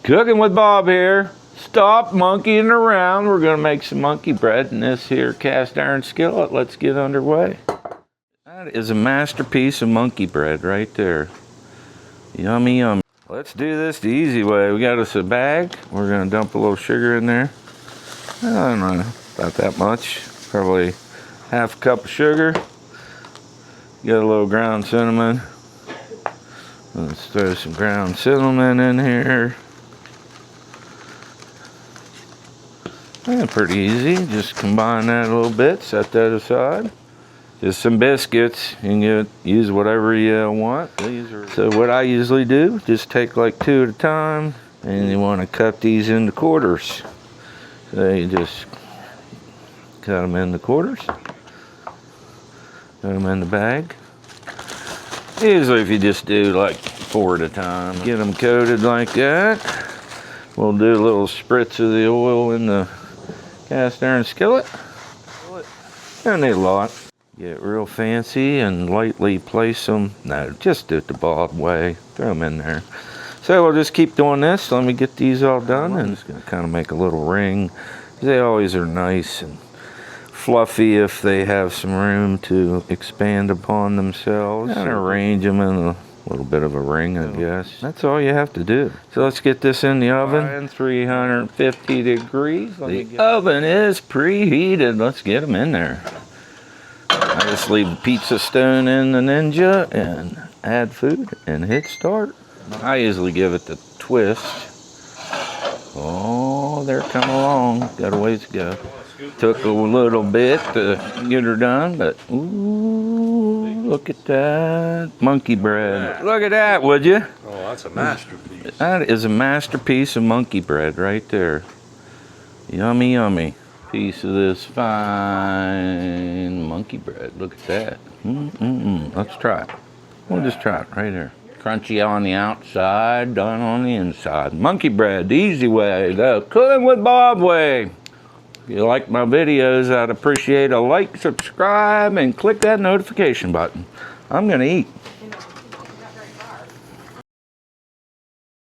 Cooking with Bob here. Stop monkeying around. We're going to make some monkey bread in this here cast iron skillet. Let's get underway. That is a masterpiece of monkey bread right there. Yummy, yummy. Let's do this the easy way. We got us a bag. We're going to dump a little sugar in there. I don't know, about that much. Probably half a cup of sugar. Got a little ground cinnamon. Let's throw some ground cinnamon in here. Yeah, pretty easy. Just combine that a little bit, set that aside. Just some biscuits. You can use whatever you want. So what I usually do, just take like 2 at a time, and you want to cut these into quarters. So you just cut them into quarters. Put them in the bag. Usually if you just do like 4 at a time, get them coated like that. We'll do a little spritz of the oil in the cast iron skillet. Don't need a lot. Get real fancy and lightly place them. No, just do it the Bob way. Throw them in there. So we'll just keep doing this. Let me get these all done. And just gonna kind of make a little ring. They always are nice and fluffy if they have some room to expand upon themselves. And arrange them in a little bit of a ring, I guess. That's all you have to do. So let's get this in the oven. 350 degrees. The oven is preheated. Let's get them in there. I just leave the pizza stone in the Ninja and add food and hit start. I usually give it the twist. Oh, they're coming along. Got a ways to go. Took a little bit to get her done, but ooh, look at that monkey bread. Look at that, would you? Oh, that's a masterpiece. That is a masterpiece of monkey bread right there. Yummy, yummy. Piece of this fine monkey bread. Look at that. Let's try it. We'll just try it right here. Crunchy on the outside, done on the inside. Monkey bread, the easy way, the cooking with Bob way. If you like my videos, I'd appreciate a like, subscribe, and click that notification button. I'm gonna eat.